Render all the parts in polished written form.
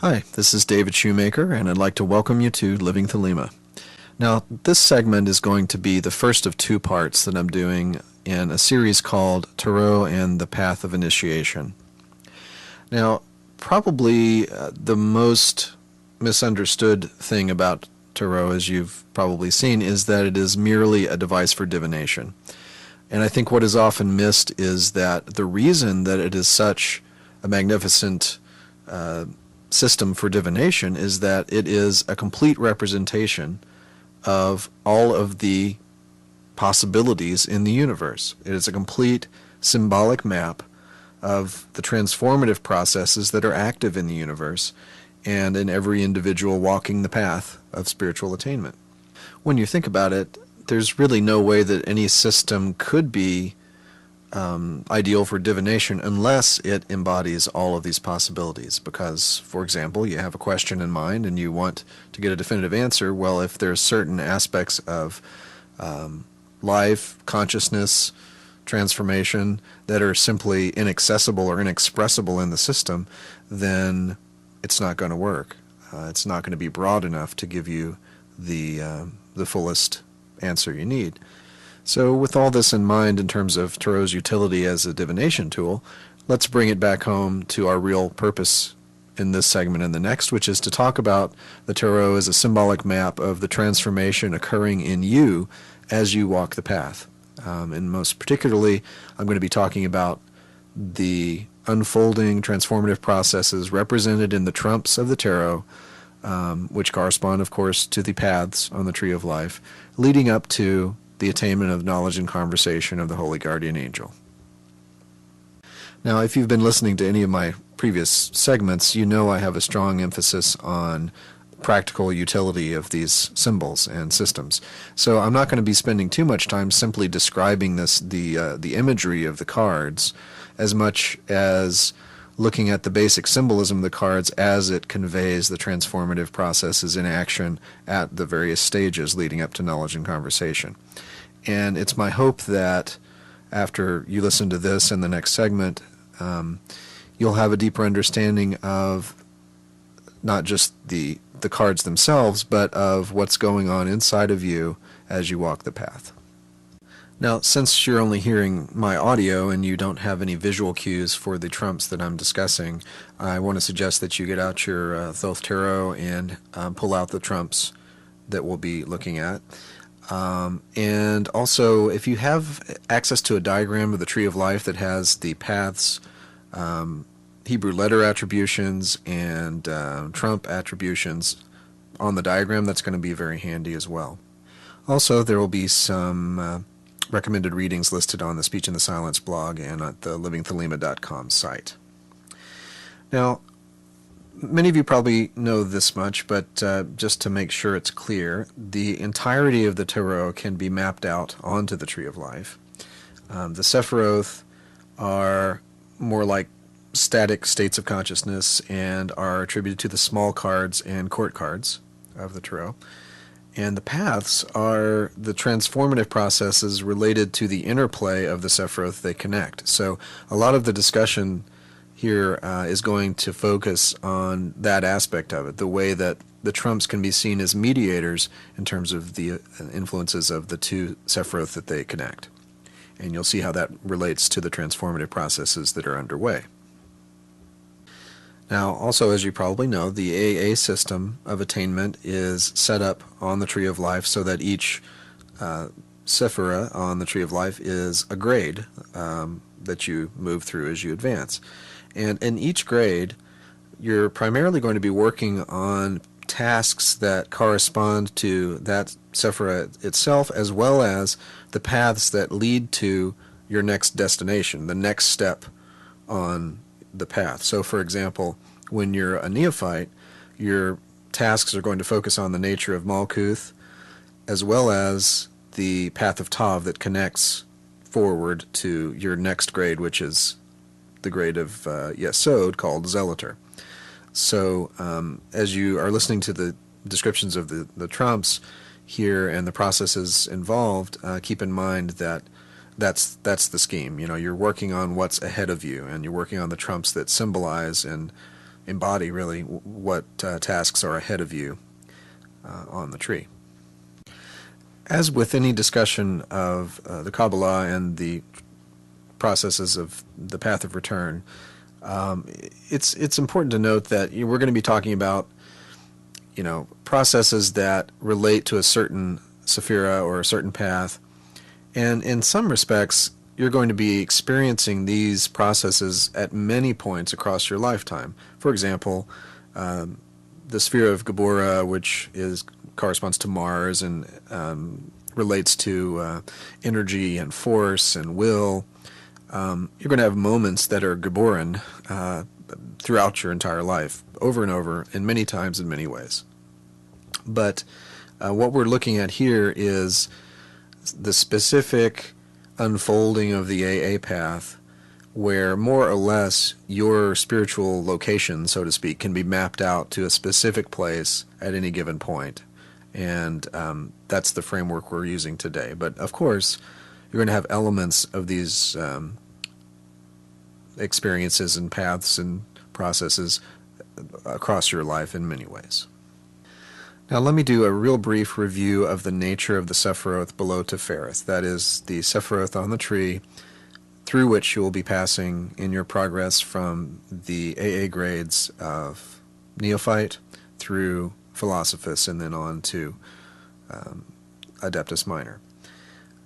Hi, this is David Shoemaker, and I'd like to welcome you to Living Thelema. Now, this segment is going to be the first of two parts that I'm doing in a series called Tarot and the Path of Initiation. Now, probably the most misunderstood thing about Tarot, as you've probably seen, is that it is merely a device for divination. And I think what is often missed is that the reason that it is such a magnificent system for divination is that it is a complete representation of all of the possibilities in the universe. It is a complete symbolic map of the transformative processes that are active in the universe and in every individual walking the path of spiritual attainment. When you think about it, there's really no way that any system could be ideal for divination unless it embodies all of these possibilities. Because, for example, you have a question in mind and you want to get a definitive answer. Well, if there's certain aspects of life, consciousness, transformation that are simply inaccessible or inexpressible in the system, then it's not going to work. It's not going to be broad enough to give you the fullest answer you need. So with all this in mind in terms of Tarot's utility as a divination tool, let's bring it back home to our real purpose in this segment and the next, which is to talk about the Tarot as a symbolic map of the transformation occurring in you as you walk the path. And most particularly, I'm going to be talking about the unfolding transformative processes represented in the trumps of the Tarot, which correspond, of course, to the paths on the Tree of Life, leading up to the attainment of knowledge and conversation of the Holy Guardian Angel. Now, if you've been listening to any of my previous segments, you know I have a strong emphasis on practical utility of these symbols and systems. So I'm not going to be spending too much time simply describing the imagery of the cards, as much as looking at the basic symbolism of the cards as it conveys the transformative processes in action at the various stages leading up to knowledge and conversation. And it's my hope that after you listen to this and the next segment, you'll have a deeper understanding of not just the cards themselves, but of what's going on inside of you as you walk the path. Now, since you're only hearing my audio and you don't have any visual cues for the trumps that I'm discussing, I want to suggest that you get out your Thoth Tarot and pull out the trumps that we'll be looking at. And also, if you have access to a diagram of the Tree of Life that has the paths, Hebrew letter attributions, and trump attributions on the diagram, that's going to be very handy as well. Also, there will be some recommended readings listed on the Speech and the Silence blog and at the livingthelema.com site. Now, many of you probably know this much, but just to make sure it's clear, the entirety of the Tarot can be mapped out onto the Tree of Life. The Sephiroth are more like static states of consciousness and are attributed to the small cards and court cards of the Tarot. And the paths are the transformative processes related to the interplay of the Sephiroth they connect. So a lot of the discussion here is going to focus on that aspect of it, the way that the trumps can be seen as mediators in terms of the influences of the two Sephiroth that they connect. And you'll see how that relates to the transformative processes that are underway. Now, also, as you probably know, the AA system of attainment is set up on the Tree of Life so that each Sephira on the Tree of Life is a grade that you move through as you advance. And in each grade, you're primarily going to be working on tasks that correspond to that Sephira itself, as well as the paths that lead to your next destination, the next step on the path. So, for example, when you're a neophyte, your tasks are going to focus on the nature of Malkuth, as well as the path of Tav that connects forward to your next grade, which is the grade of Yesod, called Zealot Er. So, as you are listening to the descriptions of the trumps here and the processes involved, keep in mind that that's the scheme. You know, you're working on what's ahead of you, and you're working on the trumps that symbolize and embody really what tasks are ahead of you on the tree. As with any discussion of the Kabbalah and the processes of the path of return, it's important to note that we're going to be talking about processes that relate to a certain sephira or a certain path, and in some respects you're going to be experiencing these processes at many points across your lifetime. For example, the sphere of Gabora, which corresponds to Mars and relates to energy and force and will. You're going to have moments that are Gaboran throughout your entire life, over and over, and many times in many ways. But what we're looking at here is the specific unfolding of the AA path, where more or less your spiritual location, so to speak, can be mapped out to a specific place at any given point. And that's the framework we're using today. But of course, you're going to have elements of these experiences and paths and processes across your life in many ways. Now let me do a real brief review of the nature of the Sephiroth below Tifereth. That is, the Sephiroth on the tree through which you will be passing in your progress from the AA grades of Neophyte through Philosophus and then on to Adeptus Minor.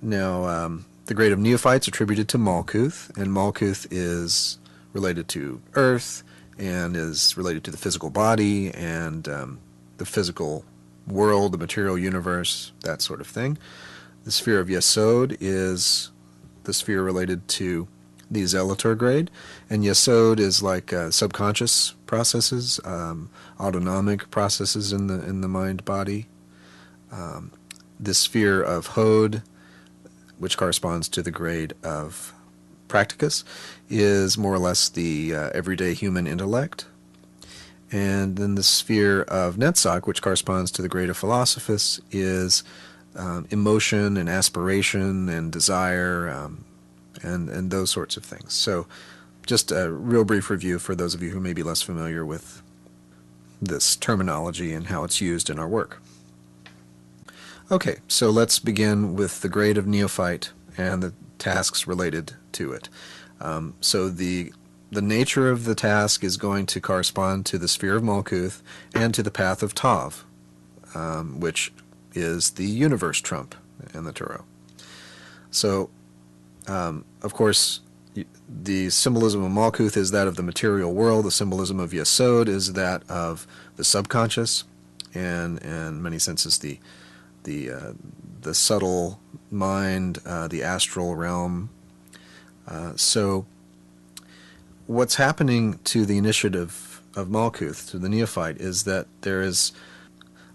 Now, the grade of Neophytes attributed to Malkuth, and Malkuth is related to Earth and is related to the physical body and the physical world, the material universe, that sort of thing. The sphere of Yesod is the sphere related to the Zealot Er grade, and Yesod is like subconscious processes, autonomic processes in the mind body. The sphere of Hod, which corresponds to the grade of Practicus, is more or less the everyday human intellect. And then the sphere of Netzach, which corresponds to the grade of Philosophus, is emotion and aspiration and desire and those sorts of things. So just a real brief review for those of you who may be less familiar with this terminology and how it's used in our work. Okay, so let's begin with the grade of Neophyte and the tasks related to it. So the nature of the task is going to correspond to the sphere of Malkuth and to the path of Tav, which is the universe trump in the Tarot. So, of course, the symbolism of Malkuth is that of the material world. The symbolism of Yesod is that of the subconscious, and in many senses the subtle mind, the astral realm. So what's happening to the initiative of Malkuth, to the neophyte, is that there is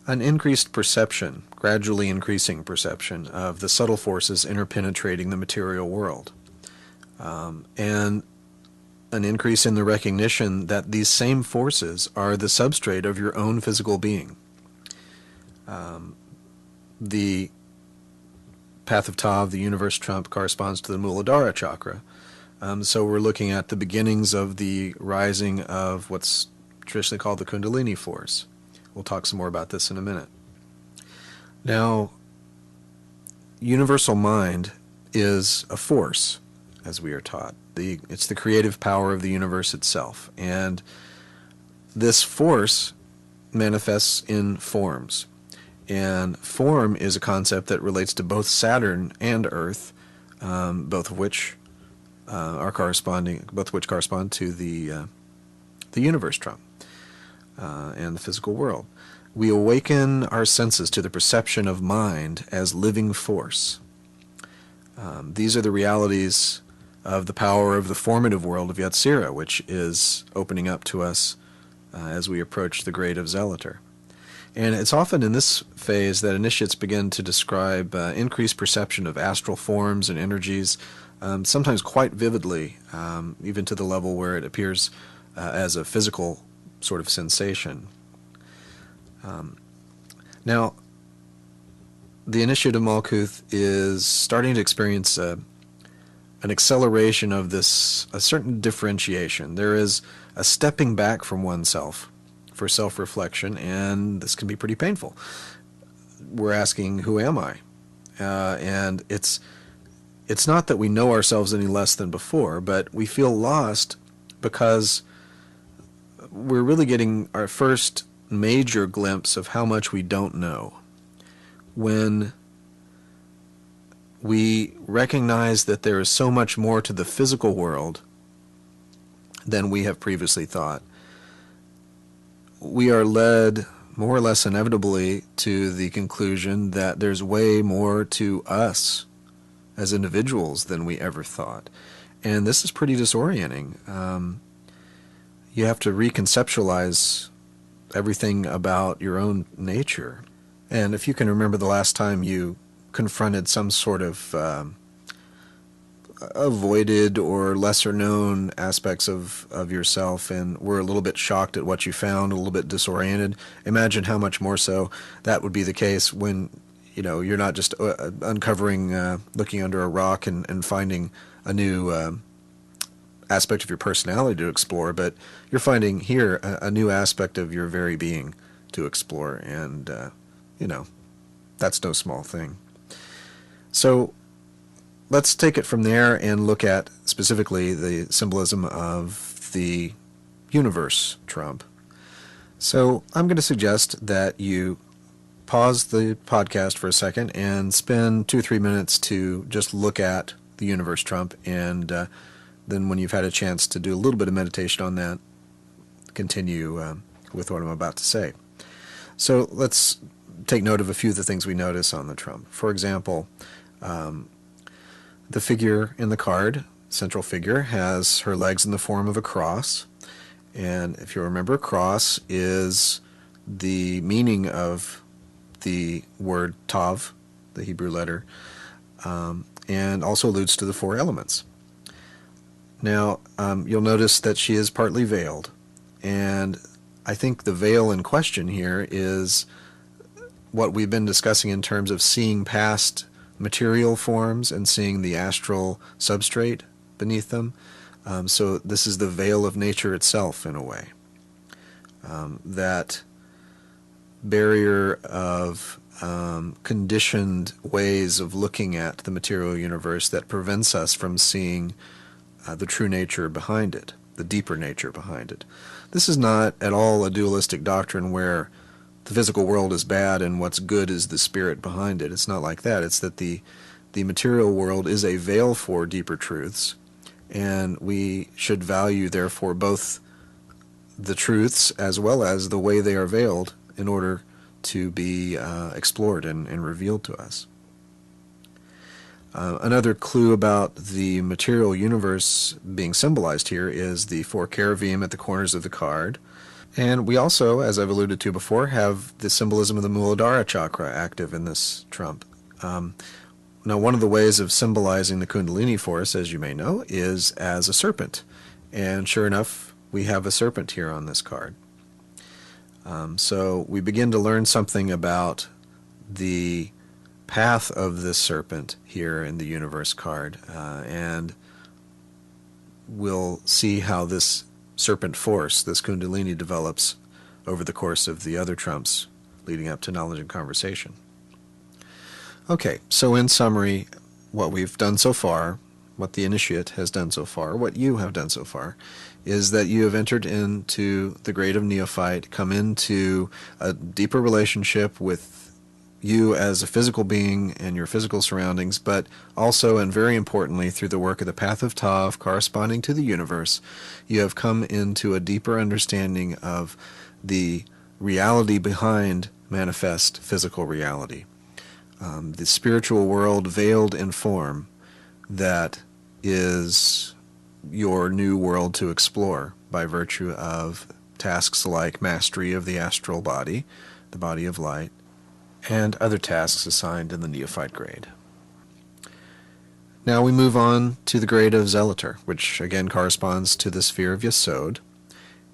an increased perception, gradually increasing perception, of the subtle forces interpenetrating the material world. And an increase in the recognition that these same forces are the substrate of your own physical being. The path of Tav, the universe trump, corresponds to the Muladhara chakra. So we're looking at the beginnings of the rising of what's traditionally called the Kundalini force. We'll talk some more about this in a minute. Now, universal mind is a force, as we are taught. It's the creative power of the universe itself. And this force manifests in forms. And form is a concept that relates to both Saturn and Earth, both of which correspond to the universe trump and the physical world. We awaken our senses to the perception of mind as living force. These are the realities of the power of the formative world of Yetzirah, which is opening up to us as we approach the grade of Zealot Er. And it's often in this phase that initiates begin to describe increased perception of astral forms and energies, sometimes quite vividly, even to the level where it appears as a physical sort of sensation. Now, the initiate of Malkuth is starting to experience a an acceleration of this, a certain differentiation. There is a stepping back from oneself for self-reflection, and this can be pretty painful. We're asking, who am I? And it's not that we know ourselves any less than before, but we feel lost because we're really getting our first major glimpse of how much we don't know. When we recognize that there is so much more to the physical world than we have previously thought, we are led more or less inevitably to the conclusion that there's way more to us as individuals than we ever thought. And this is pretty disorienting. You have to reconceptualize everything about your own nature. And if you can remember the last time you confronted some sort of avoided or lesser-known aspects of yourself and were a little bit shocked at what you found, a little bit disoriented, imagine how much more so that would be the case when you're not just uncovering, looking under a rock and finding a new aspect of your personality to explore, but you're finding here a new aspect of your very being to explore, and that's no small thing. So let's take it from there and look at specifically the symbolism of the universe trump. So I'm going to suggest that you pause the podcast for a second and spend 2 or 3 minutes to just look at the universe trump, and then when you've had a chance to do a little bit of meditation on that, continue with what I'm about to say. So let's take note of a few of the things we notice on the trump. For example, the figure in the card, central figure, has her legs in the form of a cross. And if you remember, cross is the meaning of the word tav, the Hebrew letter, and also alludes to the 4 elements. Now, you'll notice that she is partly veiled, and I think the veil in question here is what we've been discussing in terms of seeing past material forms and seeing the astral substrate beneath them. So this is the veil of nature itself, in a way. That barrier of conditioned ways of looking at the material universe that prevents us from seeing the true nature behind it, the deeper nature behind it. This is not at all a dualistic doctrine where the physical world is bad and what's good is the spirit behind it. It's not like that. It's that the material world is a veil for deeper truths, and we should value, therefore, both the truths as well as the way they are veiled in order to be explored and revealed to us. Another clue about the material universe being symbolized here is the 4 cherubim at the corners of the card. And we also, as I've alluded to before, have the symbolism of the Muladhara chakra active in this trump. Now, one of the ways of symbolizing the Kundalini force, as you may know, is as a serpent. And sure enough, we have a serpent here on this card. So we begin to learn something about the path of this serpent here in the universe card, and we'll see how this serpent force, this Kundalini, develops over the course of the other trumps leading up to knowledge and conversation. Okay, so in summary, what we've done so far, what the initiate has done so far, what you have done so far, is that you have entered into the grade of neophyte, come into a deeper relationship with you as a physical being and your physical surroundings, but also, and very importantly, through the work of the path of Tav corresponding to the universe, you have come into a deeper understanding of the reality behind manifest physical reality. The spiritual world veiled in form that is your new world to explore by virtue of tasks like mastery of the astral body, the body of light, and other tasks assigned in the neophyte grade. Now we move on to the grade of Zealot Er, which again corresponds to the sphere of Yesod.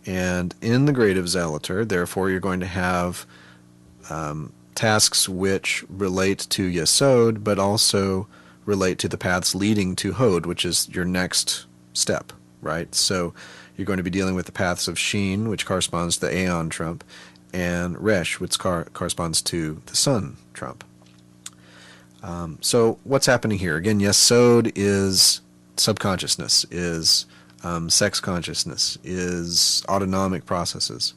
And in the grade of Zealot Er, therefore, you're going to have tasks which relate to Yesod, but also relate to the paths leading to Hod, which is your next step, right? So you're going to be dealing with the paths of Sheen, which corresponds to the Aeon trump, and Resh, which corresponds to the Sun trump. So what's happening here? Again, yes, Sod is subconsciousness, is sex consciousness, is autonomic processes.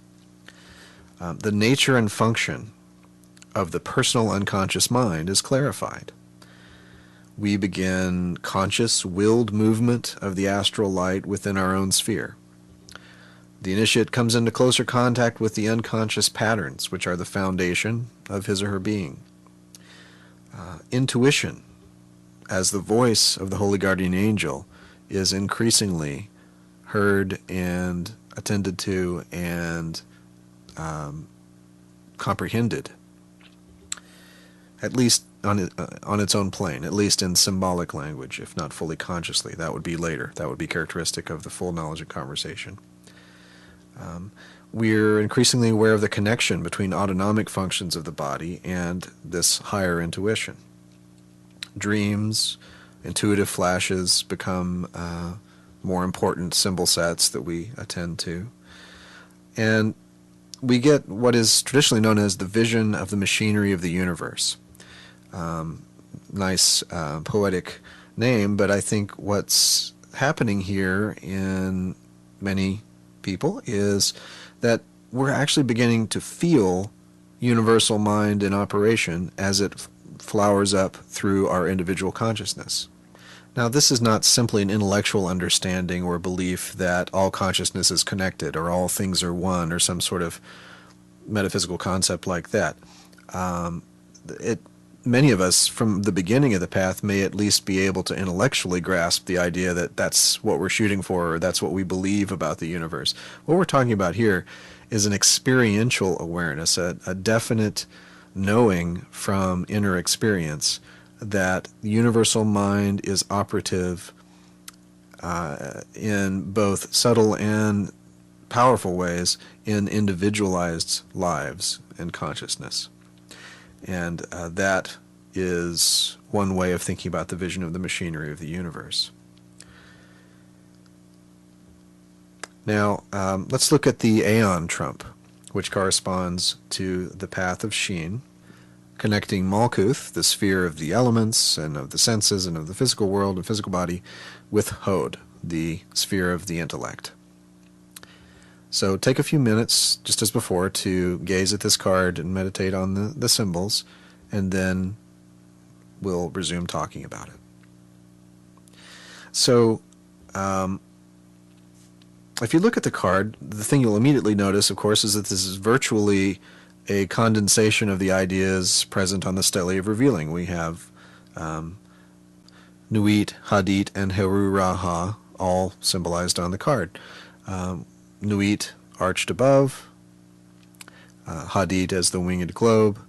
The nature and function of the personal unconscious mind is clarified. We begin conscious, willed movement of the astral light within our own sphere. The initiate comes into closer contact with the unconscious patterns, which are the foundation of his or her being. Intuition, as the voice of the holy guardian angel, is increasingly heard and attended to and comprehended, at least on its own plane, at least in symbolic language, if not fully consciously. That would be later. That would be characteristic of the full knowledge and conversation. We're increasingly aware of the connection between autonomic functions of the body and this higher intuition. Dreams, intuitive flashes become more important symbol sets that we attend to. And we get what is traditionally known as the vision of the machinery of the universe. Nice poetic name, but I think what's happening here in many people is that we're actually beginning to feel universal mind in operation as it flowers up through our individual consciousness. Now, this is not simply an intellectual understanding or belief that all consciousness is connected or all things are one or some sort of metaphysical concept like that. Many of us, from the beginning of the path, may at least be able to intellectually grasp the idea that that's what we're shooting for or that's what we believe about the universe. What we're talking about here is an experiential awareness, a definite knowing from inner experience that the universal mind is operative in both subtle and powerful ways in individualized lives and consciousness. And that is one way of thinking about the vision of the machinery of the universe. Now, let's look at the Aeon trump, which corresponds to the path of Sheen, connecting Malkuth, the sphere of the elements and of the senses and of the physical world and physical body, with Hod, the sphere of the intellect. So take a few minutes, just as before, to gaze at this card and meditate on the symbols, and then we'll resume talking about it. So, if you look at the card, the thing you'll immediately notice, of course, is that this is virtually a condensation of the ideas present on the Stele of Revealing. We have Nuit, Hadit, and Heru Raha, all symbolized on the card. Nuit arched above, Hadit as the winged globe,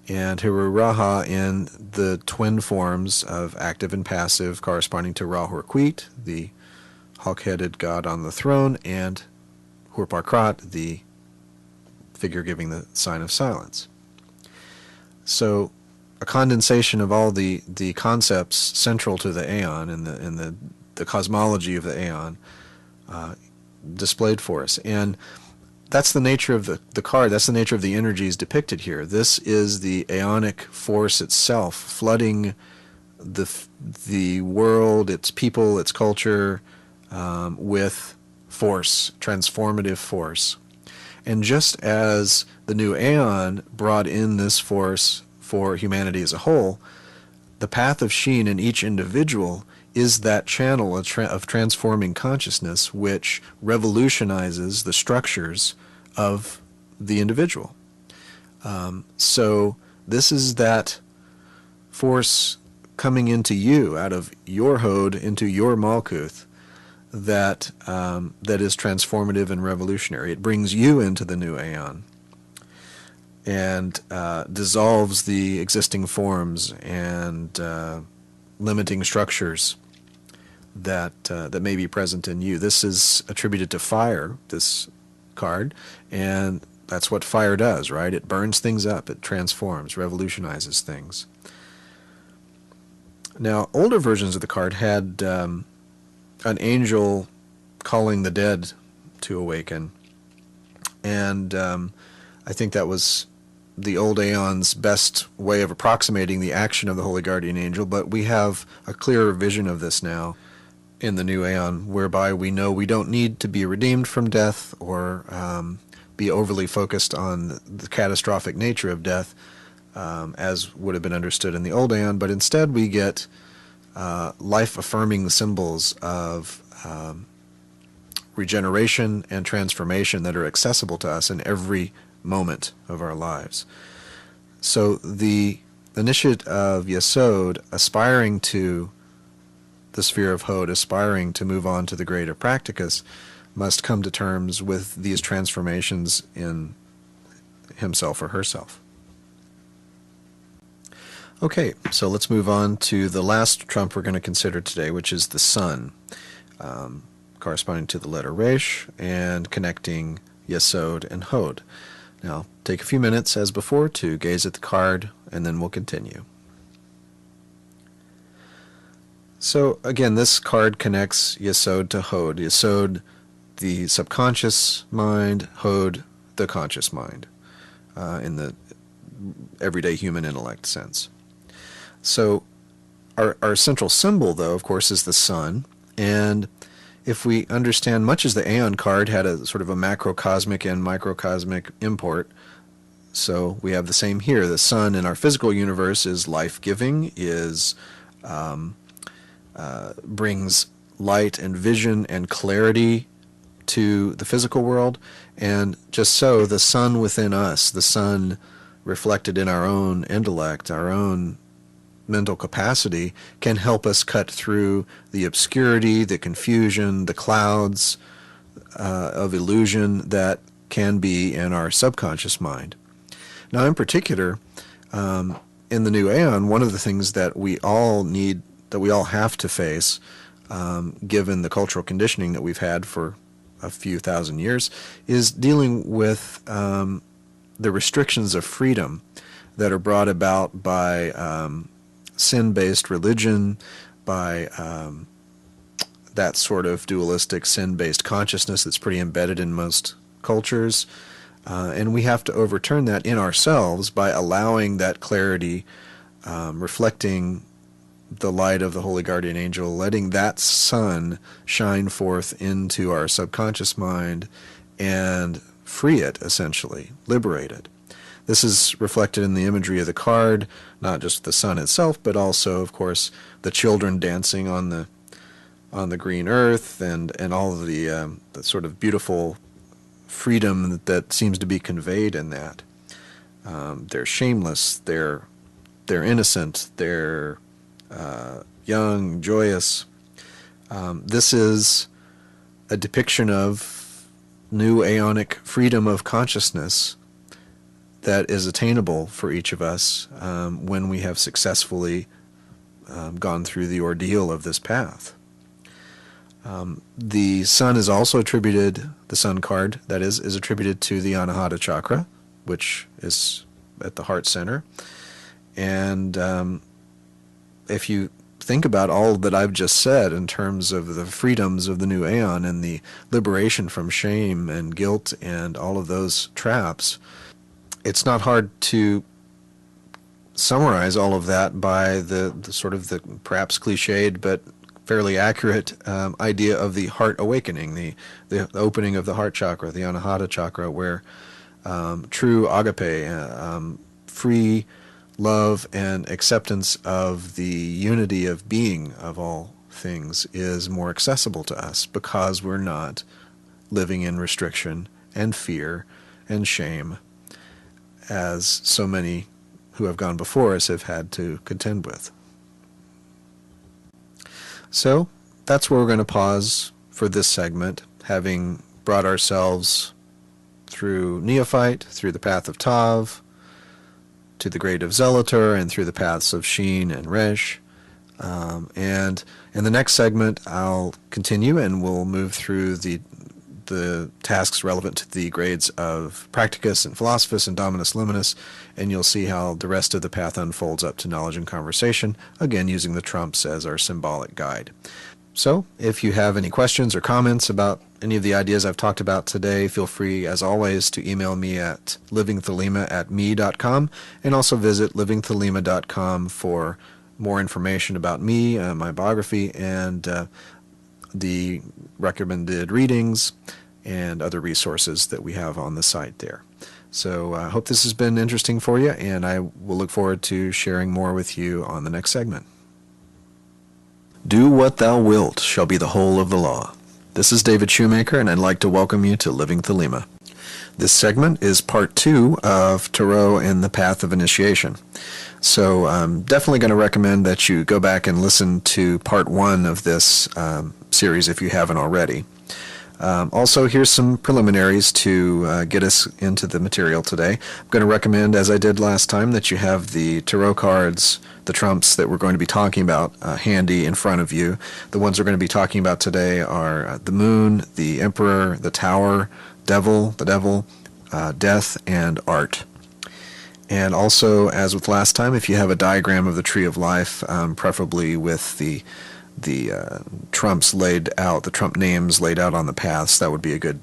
and Heru Raha in the twin forms of active and passive corresponding to Ra-Hurquit, the hawk-headed god on the throne, and Hurparkrat, the figure giving the sign of silence. So a condensation of all the concepts central to the Aeon and the cosmology of the Aeon displayed for us. And that's the nature of the card. That's the nature of the energies depicted here. This is the Aeonic force itself, flooding the world, its people, its culture, with force, transformative force. And just as the new Aeon brought in this force for humanity as a whole, the path of Sheen in each individual is that channel of transforming consciousness which revolutionizes the structures of the individual. So this is that force coming into you, out of your Hod into your Malkuth, that is transformative and revolutionary. It brings you into the new Aeon and dissolves the existing forms and limiting structures that may be present in you. This is attributed to fire, this card, and that's what fire does, right? It burns things up, it transforms, revolutionizes things. Now, older versions of the card had an angel calling the dead to awaken, and I think that was the old Aeon's best way of approximating the action of the Holy Guardian Angel, but we have a clearer vision of this now in the new Aeon, whereby we know we don't need to be redeemed from death or be overly focused on the catastrophic nature of death, as would have been understood in the old Aeon, but instead we get life-affirming symbols of regeneration and transformation that are accessible to us in every moment of our lives. So the initiate of Yesod, aspiring to the sphere of Hod, aspiring to move on to the greater practicus, must come to terms with these transformations in himself or herself. Okay, so let's move on to the last trump we're going to consider today, which is the sun, corresponding to the letter Resh and connecting Yesod and Hod. Now, take a few minutes, as before, to gaze at the card, and then we'll continue. So, again, this card connects Yesod to Hod. Yesod, the subconscious mind, Hod, the conscious mind, in the everyday human intellect sense. So, our central symbol, though, of course, is the sun, and if we understand, much as the Aeon card had a sort of a macrocosmic and microcosmic import, so we have the same here. The sun in our physical universe is life-giving, brings light and vision and clarity to the physical world, and just so, the sun within us, the sun reflected in our own intellect, our own mental capacity, can help us cut through the obscurity, the confusion, the clouds of illusion that can be in our subconscious mind. Now, in particular, in the new Aeon, one of the things that we all need, that we all have to face, given the cultural conditioning that we've had for a few thousand years, is dealing with the restrictions of freedom that are brought about by sin-based religion, by that sort of dualistic sin-based consciousness that's pretty embedded in most cultures. And we have to overturn that in ourselves by allowing that clarity, reflecting the light of the Holy Guardian Angel, letting that sun shine forth into our subconscious mind and free it, essentially, liberate it. This is reflected in the imagery of the card, not just the sun itself, but also, of course, the children dancing on the green earth, and all of the sort of beautiful freedom that seems to be conveyed in that. They're shameless, they're innocent, they're young, joyous. This is a depiction of new aeonic freedom of consciousness that is attainable for each of us when we have successfully gone through the ordeal of this path. The sun is also attributed, the sun card, that is attributed to the Anahata chakra, which is at the heart center. And if you think about all that I've just said in terms of the freedoms of the new Aeon and the liberation from shame and guilt and all of those traps, it's not hard to summarize all of that by the sort of the perhaps cliched but fairly accurate idea of the heart awakening, the opening of the heart chakra, the Anahata chakra, where true agape, free love and acceptance of the unity of being of all things is more accessible to us because we're not living in restriction and fear and shame as so many who have gone before us have had to contend with. So that's where we're going to pause for this segment, having brought ourselves through Neophyte, through the path of Tav, to the grade of Zealot Er, and through the paths of Sheen and Resh. And in the next segment, I'll continue and we'll move through the the tasks relevant to the grades of Practicus and Philosophus and Dominus Luminous, and you'll see how the rest of the path unfolds up to Knowledge and Conversation, again using the trumps as our symbolic guide. So, if you have any questions or comments about any of the ideas I've talked about today, feel free, as always, to email me at livingthelema@me.com, and also visit livingthelema.com for more information about me, my biography, and the recommended readings and other resources that we have on the site there. So I hope this has been interesting for you, and I will look forward to sharing more with you on the next segment. Do what thou wilt shall be the whole of the law. This is David Shoemaker, and I'd like to welcome you to Living Thelema. This segment is part 2 of Tarot and the Path of Initiation. So I'm definitely going to recommend that you go back and listen to part 1 of this series if you haven't already. Also, here's some preliminaries to get us into the material today. I'm going to recommend, as I did last time, that you have the tarot cards, the trumps that we're going to be talking about, handy in front of you. The ones we're going to be talking about today are the Moon, the Emperor, the Tower, the Devil, Death, and Art. And also, as with last time, if you have a diagram of the Tree of Life, preferably with the trumps laid out, the trump names laid out on the paths, that would be a good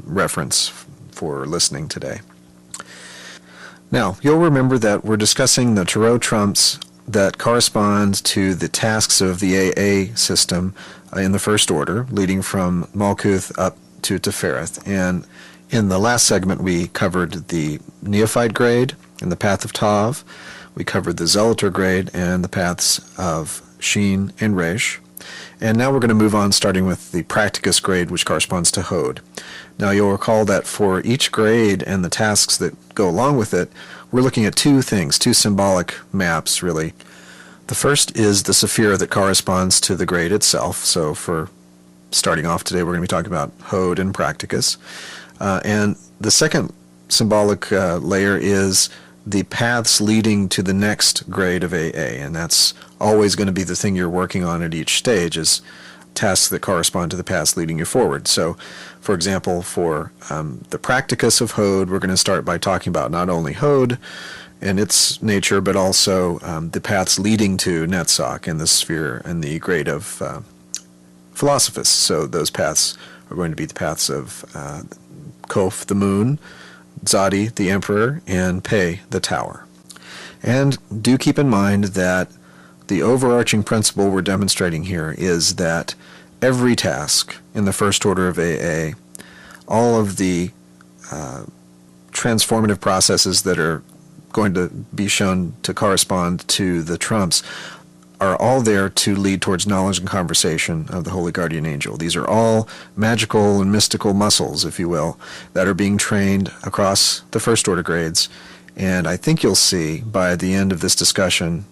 reference for listening today. Now, you'll remember that we're discussing the tarot trumps that correspond to the tasks of the AA system in the first order, leading from Malkuth up to Tefereth. And in the last segment, we covered the Neophyte grade and the Path of Tav. We covered the Zealot Er grade and the paths of Sheen and Resh. And now we're going to move on, starting with the Practicus grade, which corresponds to Hod. Now you'll recall that for each grade and the tasks that go along with it, we're looking at two things, two symbolic maps, really. The first is the Sephira that corresponds to the grade itself. So for starting off today, we're going to be talking about Hod and Practicus. And the second symbolic layer is the paths leading to the next grade of AA, and that's always going to be the thing you're working on at each stage, is tasks that correspond to the paths leading you forward. So, for example, for the Practicus of Hod, we're going to start by talking about not only Hod and its nature, but also the paths leading to Netzach and the sphere and the grade of Philosophus. So those paths are going to be the paths of Cove, the Moon, Sati, the Emperor, and Pe, the Tower. And do keep in mind that the overarching principle we're demonstrating here is that every task in the first order of AA, all of the transformative processes that are going to be shown to correspond to the trumps, are all there to lead towards knowledge and conversation of the Holy Guardian Angel. These are all magical and mystical muscles, if you will, that are being trained across the first order grades. And I think you'll see by the end of this discussion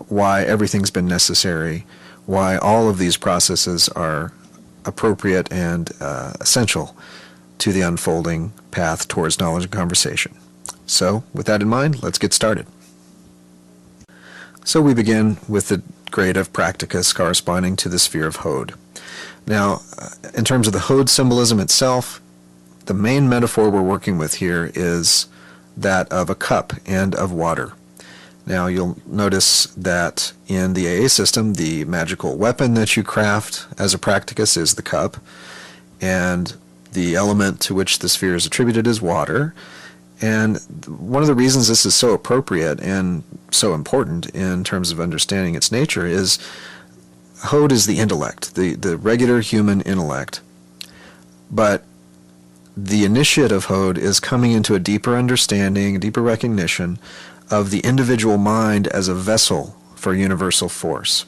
why everything's been necessary, why all of these processes are appropriate and essential to the unfolding path towards knowledge and conversation. So, with that in mind, let's get started. So we begin with the grade of Practicus corresponding to the sphere of Hod. Now, in terms of the Hod symbolism itself, the main metaphor we're working with here is that of a cup and of water. Now, you'll notice that in the AA system, the magical weapon that you craft as a Practicus is the cup, and the element to which the sphere is attributed is water. And one of the reasons this is so appropriate and so important in terms of understanding its nature is Hod is the intellect, the regular human intellect. But the initiate of Hod is coming into a deeper understanding, a deeper recognition of the individual mind as a vessel for universal force.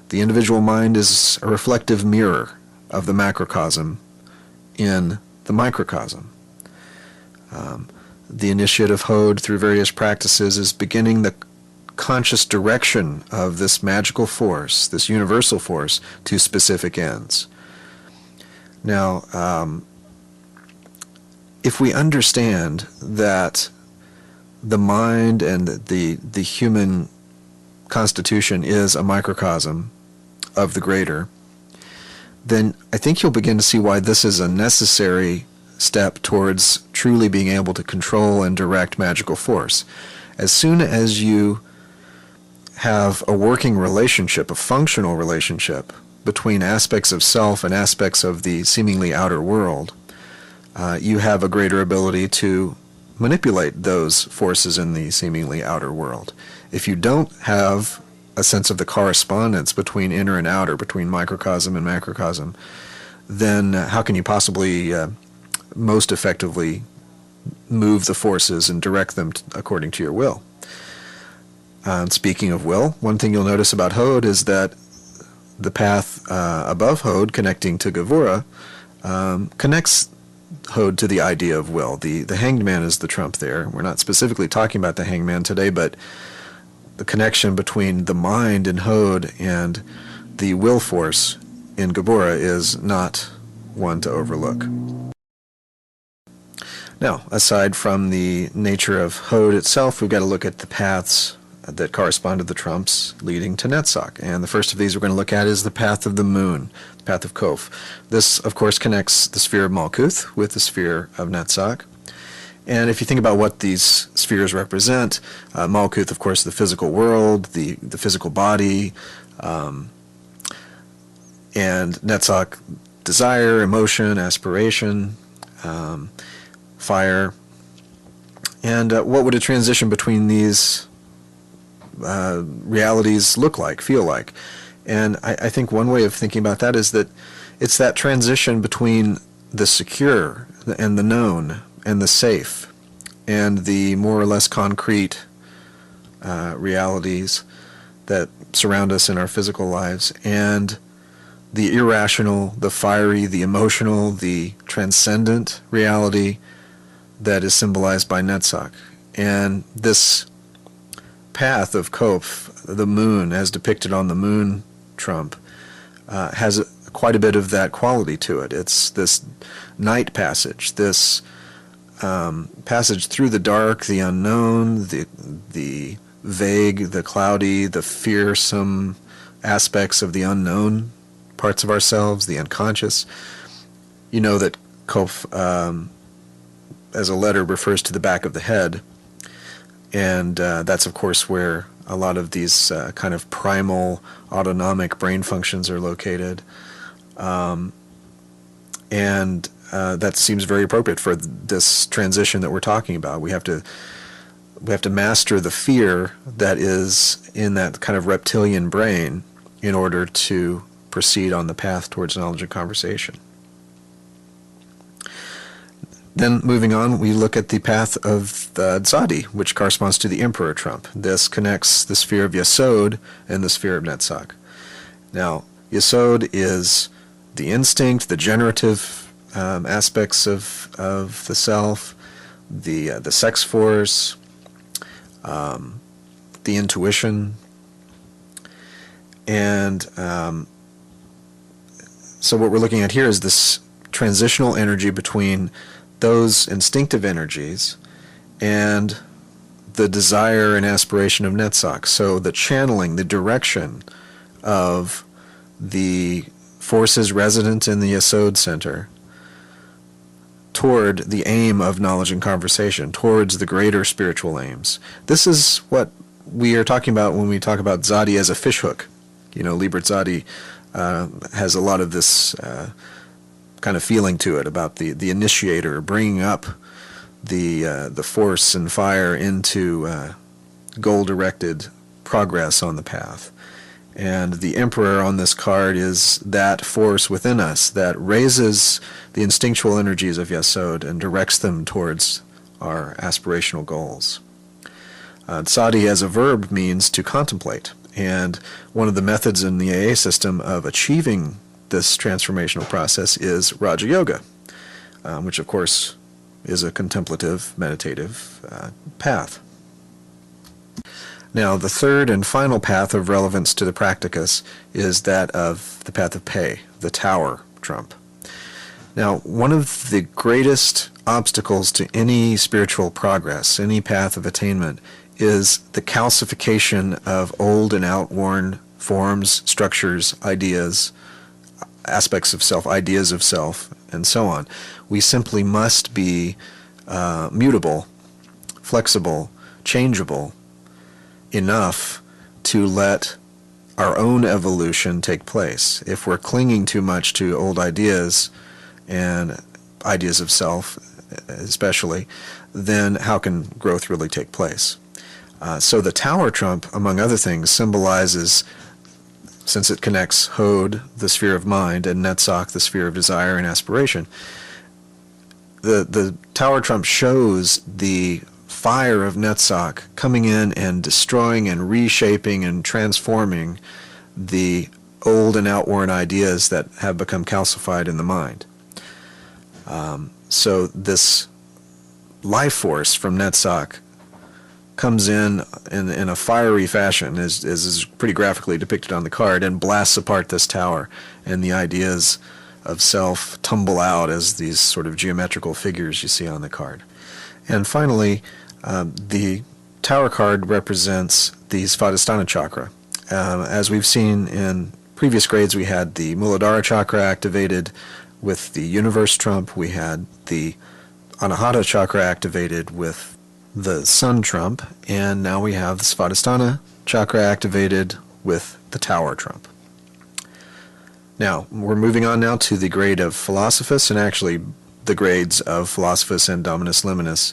The individual mind is a reflective mirror of the macrocosm in the microcosm. The initiate of Hod, through various practices, is beginning the conscious direction of this magical force, this universal force, to specific ends. Now, if we understand that the mind and the human constitution is a microcosm of the greater, then I think you'll begin to see why this is a necessary step towards truly being able to control and direct magical force. As soon as you have a working relationship, a functional relationship, between aspects of self and aspects of the seemingly outer world, you have a greater ability to manipulate those forces in the seemingly outer world. If you don't have a sense of the correspondence between inner and outer, between microcosm and macrocosm, then how can you possibly most effectively move the forces and direct them according to your will? Speaking of will, one thing you'll notice about Hod is that the path above Hod, connecting to Gevura, connects Hod to the idea of will. The hanged man is the trump there. We're not specifically talking about the hanged man today, but the connection between the mind in Hod and the will force in Gevura is not one to overlook. Now, aside from the nature of Hod itself, we've got to look at the paths that correspond to the trumps leading to Netzach. And the first of these we're going to look at is the path of the moon, the path of Cove. This, of course, connects the sphere of Malkuth with the sphere of Netzach. And if you think about what these spheres represent, Malkuth, of course, the physical world, the physical body, and Netzach, desire, emotion, aspiration, fire. And what would a transition between these realities look like, feel like? And I think one way of thinking about that is that it's that transition between the secure and the known and the safe and the more or less concrete realities that surround us in our physical lives, and the irrational, the fiery, the emotional, the transcendent reality that is symbolized by Netzach. And this path of Cove, the moon, as depicted on the moon trump, has quite a bit of that quality to it. It's this night passage, this passage through the dark, the unknown, the vague, the cloudy, the fearsome aspects of the unknown parts of ourselves, the unconscious. You know that Cove, as a letter, refers to the back of the head. And that's, of course, where a lot of these kind of primal autonomic brain functions are located. And that seems very appropriate for this transition that we're talking about. We have to master the fear that is in that kind of reptilian brain in order to proceed on the path towards knowledge and conversation. Then, moving on, we look at the path of the Sati, which corresponds to the Emperor trump. This connects the sphere of Yesod and the sphere of Netzach. Now, Yesod is the instinct, the generative aspects of the self, the sex force, the intuition, and so what we're looking at here is this transitional energy between those instinctive energies and the desire and aspiration of Netzach. So the channeling, the direction of the forces resident in the Yesod center toward the aim of knowledge and conversation, towards the greater spiritual aims. This is what we are talking about when we talk about Sati as a fishhook. You know, Liber Sati has a lot of this kind of feeling to it about the initiator bringing up the force and fire into goal-directed progress on the path. And the Emperor on this card is that force within us that raises the instinctual energies of Yesod and directs them towards our aspirational goals. Sati as a verb means to contemplate, and one of the methods in the AA system of achieving this transformational process is Raja Yoga, which of course is a contemplative, meditative path. Now, the third and final path of relevance to the practicus is that of the path of Pe, the tower trump. Now, one of the greatest obstacles to any spiritual progress, any path of attainment, is the calcification of old and outworn forms, structures, ideas, aspects of self, ideas of self, and so on. We simply must be mutable, flexible, changeable enough to let our own evolution take place. If we're clinging too much to old ideas and ideas of self especially, then how can growth really take place? So the Tower trump, among other things, symbolizes, since it connects Hod, the sphere of mind, and Netzach, the sphere of desire and aspiration, the Tower trump shows the fire of Netzach coming in and destroying and reshaping and transforming the old and outworn ideas that have become calcified in the mind. So this life force from Netzach comes in a fiery fashion, as is pretty graphically depicted on the card, and blasts apart this tower, and the ideas of self tumble out as these sort of geometrical figures you see on the card. And finally, the Tower card represents the Svadhisthana chakra. As we've seen in previous grades, we had the Muladhara chakra activated with the Universe trump. We had the Anahata chakra activated with the Sun trump, and now we have the Svadhisthana chakra activated with the Tower trump. Now, we're moving on now to the grade of Philosophus, and actually the grades of Philosophus and Dominus Liminus.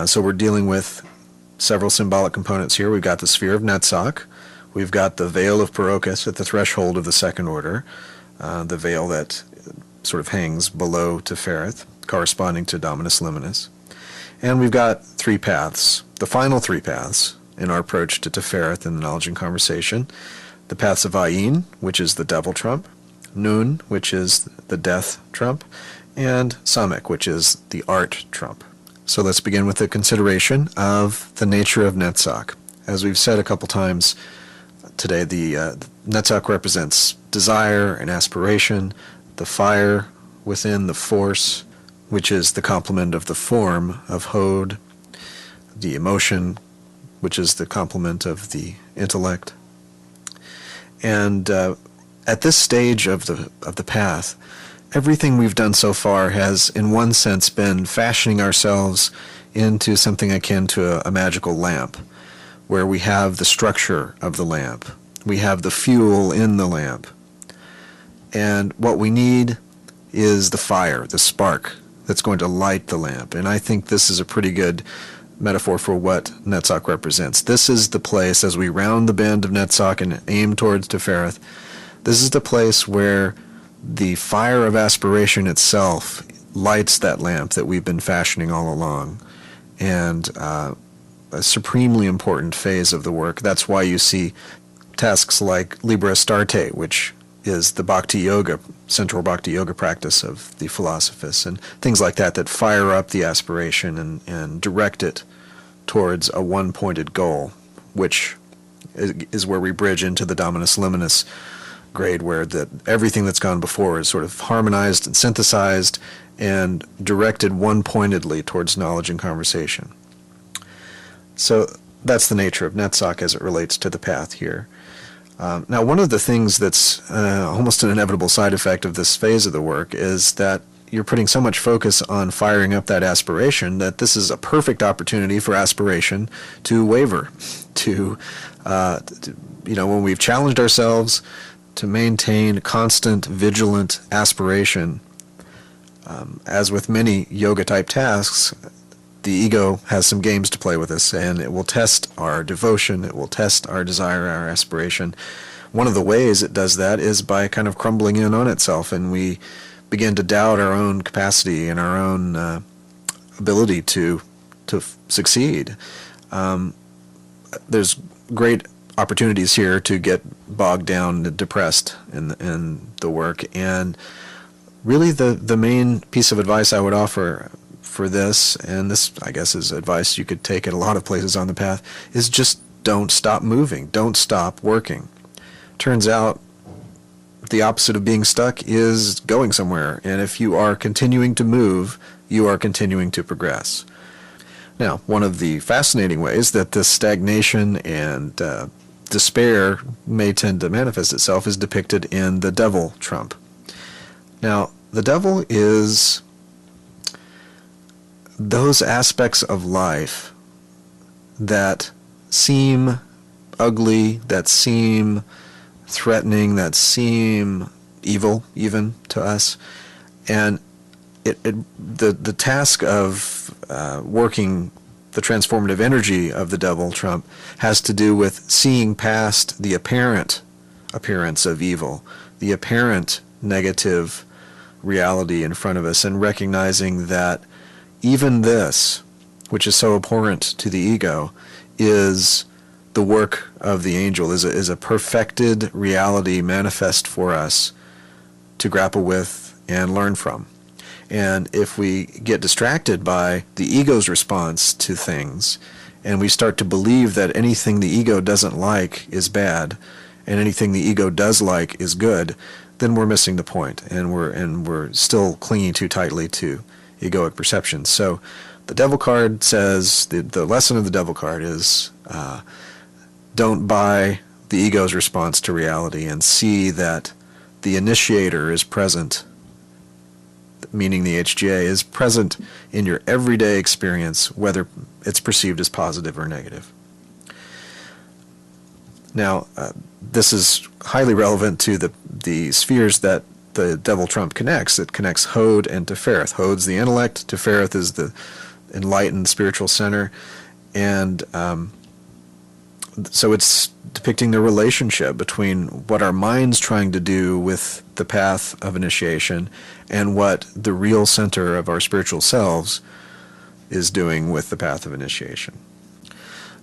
So we're dealing with several symbolic components here. We've got the sphere of Netzach. We've got the veil of Parochus at the threshold of the second order, the veil that sort of hangs below Tefereth, corresponding to Dominus Liminus. And we've got three paths, the final three paths in our approach to Tefereth in the Knowledge and Conversation. The paths of Ayin, which is the Devil trump, Nun, which is the Death trump, and Samek, which is the Art trump. So let's begin with a consideration of the nature of Netzach. As we've said a couple times today, the Netzach represents desire and aspiration, the fire within, the force, which is the complement of the form of Hod, the emotion, which is the complement of the intellect. And at this stage of the path, everything we've done so far has, in one sense, been fashioning ourselves into something akin to a magical lamp, where we have the structure of the lamp, we have the fuel in the lamp, and what we need is the fire, the spark that's going to light the lamp. And I think this is a pretty good metaphor for what Netzach represents. This is the place, as we round the bend of Netzach and aim towards Tefereth, this is the place where the fire of aspiration itself lights that lamp that we've been fashioning all along. And a supremely important phase of the work. That's why you see tasks like Liber Astarte, which is the Bhakti Yoga, central Bhakti Yoga practice of the Philosophists, and things like that that fire up the aspiration and direct it towards a one-pointed goal, which is where we bridge into the Dominus Liminus grade, where everything that's gone before is sort of harmonized and synthesized and directed one-pointedly towards knowledge and conversation. So that's the nature of Netzach as it relates to the path here. Now, one of the things that's almost an inevitable side effect of this phase of the work is that you're putting so much focus on firing up that aspiration that this is a perfect opportunity for aspiration to waver, to when we've challenged ourselves to maintain constant, vigilant aspiration. As with many yoga-type tasks, the ego has some games to play with us, and it will test our devotion, it will test our desire, our aspiration. One of the ways it does that is by kind of crumbling in on itself, and we begin to doubt our own capacity and our own ability to succeed. There's great opportunities here to get bogged down and depressed in the work, and really the main piece of advice I would offer for this, and this I guess is advice you could take at a lot of places on the path, is just don't stop moving, don't stop working. Turns out the opposite of being stuck is going somewhere, and if you are continuing to move, you are continuing to progress. Now, one of the fascinating ways that this stagnation and despair may tend to manifest itself is depicted in the Devil trump. Now, the devil is those aspects of life that seem ugly, that seem threatening, that seem evil even to us. And the task of working the transformative energy of the devil trump has to do with seeing past the apparent appearance of evil, the apparent negative reality in front of us, and recognizing that even this, which is so abhorrent to the ego, is the work of the angel, is a perfected reality manifest for us to grapple with and learn from. And if we get distracted by the ego's response to things, and we start to believe that anything the ego doesn't like is bad, and anything the ego does like is good, then we're missing the point, and we're still clinging too tightly to egoic perception. So the devil card says, the lesson of the devil card is, don't buy the ego's response to reality, and see that the initiator is present, meaning the HGA, is present in your everyday experience, whether it's perceived as positive or negative. Now, this is highly relevant to the spheres that the devil trump connects. It connects Hod and Tefereth. Hod's the intellect, Tefereth is the enlightened spiritual center, and so it's depicting the relationship between what our mind's trying to do with the path of initiation and what the real center of our spiritual selves is doing with the path of initiation.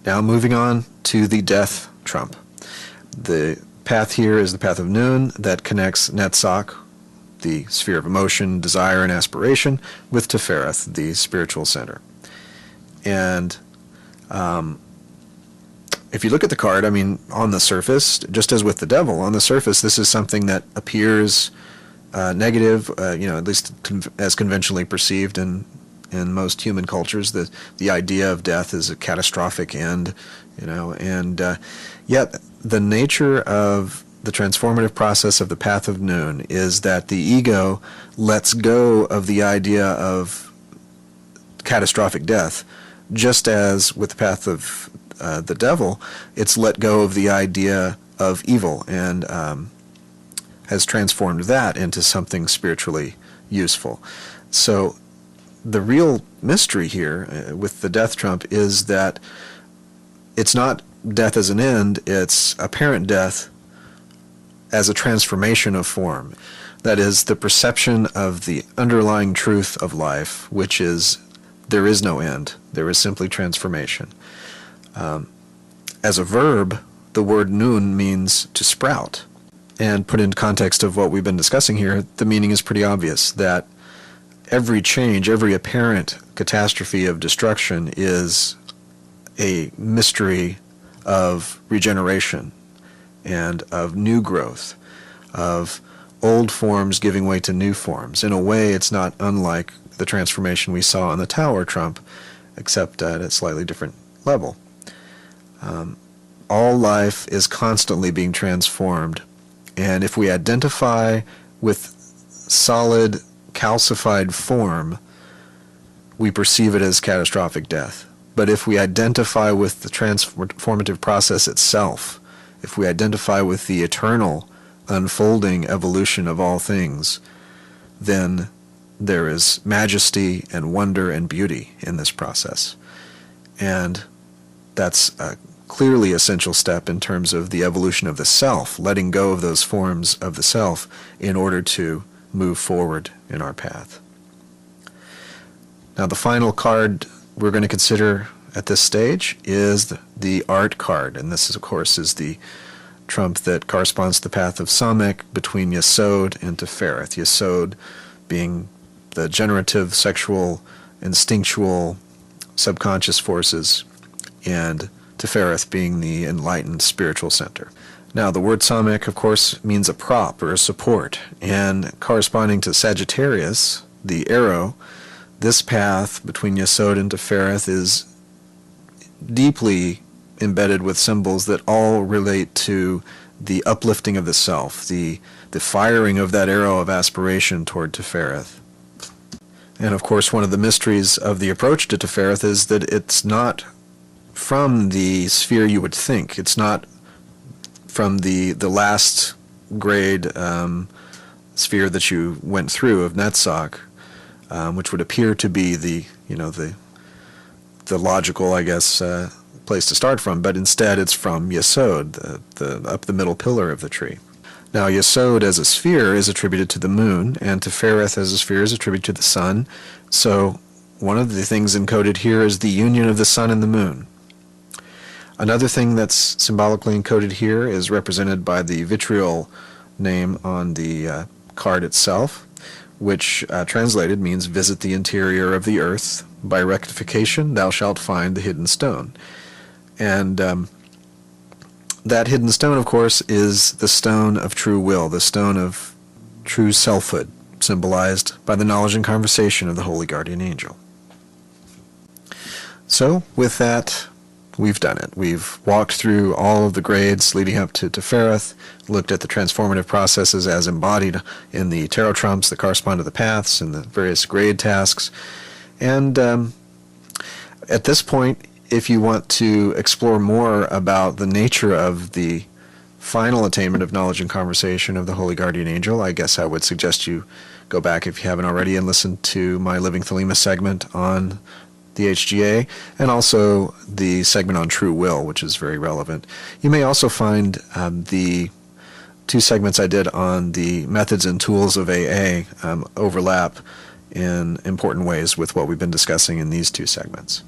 Now moving on to the death trump. The path here is the path of Nun that connects Netzach, the sphere of emotion, desire, and aspiration, with Tefereth, the spiritual center. And if you look at the card, I mean, on the surface, just as with the devil, on the surface, this is something that appears negative, at least as conventionally perceived in most human cultures. The idea of death is a catastrophic end, and yet the nature of the transformative process of the path of Nun is that the ego lets go of the idea of catastrophic death, just as with the path of the devil, it's let go of the idea of evil and has transformed that into something spiritually useful. So the real mystery here with the death trump is that it's not death as an end, it's apparent death as a transformation of form. That is, the perception of the underlying truth of life, which is there is no end, there is simply transformation. As a verb, the word nun means to sprout. And put in context of what we've been discussing here, the meaning is pretty obvious, that every change, every apparent catastrophe of destruction is a mystery of regeneration and of new growth, of old forms giving way to new forms. In a way, it's not unlike the transformation we saw on the Tower trump, except at a slightly different level. All life is constantly being transformed, and if we identify with solid, calcified form, we perceive it as catastrophic death. But if we identify with the transformative process itself, if we identify with the eternal unfolding evolution of all things, then there is majesty and wonder and beauty in this process. And that's a clearly essential step in terms of the evolution of the self, letting go of those forms of the self in order to move forward in our path. Now, the final card we're going to consider at this stage is the art card, and this, of course, is the trump that corresponds to the path of Samek between Yesod and Tefereth. Yesod being the generative, sexual, instinctual, subconscious forces, and Tefereth being the enlightened spiritual center. Now, the word Samek, of course, means a prop or a support, and corresponding to Sagittarius, the arrow, this path between Yesod and Tefereth is deeply embedded with symbols that all relate to the uplifting of the self, the the firing of that arrow of aspiration toward Tefereth. And of course, one of the mysteries of the approach to Tefereth is that it's not from the sphere you would think. It's not from the last grade sphere that you went through of Netzach, which would appear to be the logical, I guess, place to start from. But instead, it's from Yesod, the up the middle pillar of the tree. Now, Yesod as a sphere is attributed to the moon, and Tefereth as a sphere is attributed to the sun. So one of the things encoded here is the union of the sun and the moon. Another thing that's symbolically encoded here is represented by the vitriol name on the card itself, which translated means visit the interior of the earth. By rectification thou shalt find the hidden stone. And that hidden stone, of course, is the stone of true will, the stone of true selfhood, symbolized by the knowledge and conversation of the Holy Guardian Angel. So, with that, we've done it. We've walked through all of the grades leading up to Tefereth, looked at the transformative processes as embodied in the tarot trumps that correspond to the paths and the various grade tasks. And at this point, if you want to explore more about the nature of the final attainment of knowledge and conversation of the Holy Guardian Angel, I guess I would suggest you go back, if you haven't already, and listen to my Living Thelema segment on the HGA, and also the segment on True Will, which is very relevant. You may also find the two segments I did on the methods and tools of AA overlap in important ways with what we've been discussing in these two segments.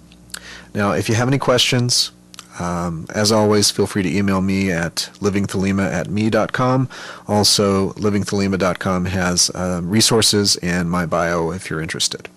Now, if you have any questions, as always, feel free to email me at livingthelema@me.com. Also, livingthelema.com has resources and my bio if you're interested.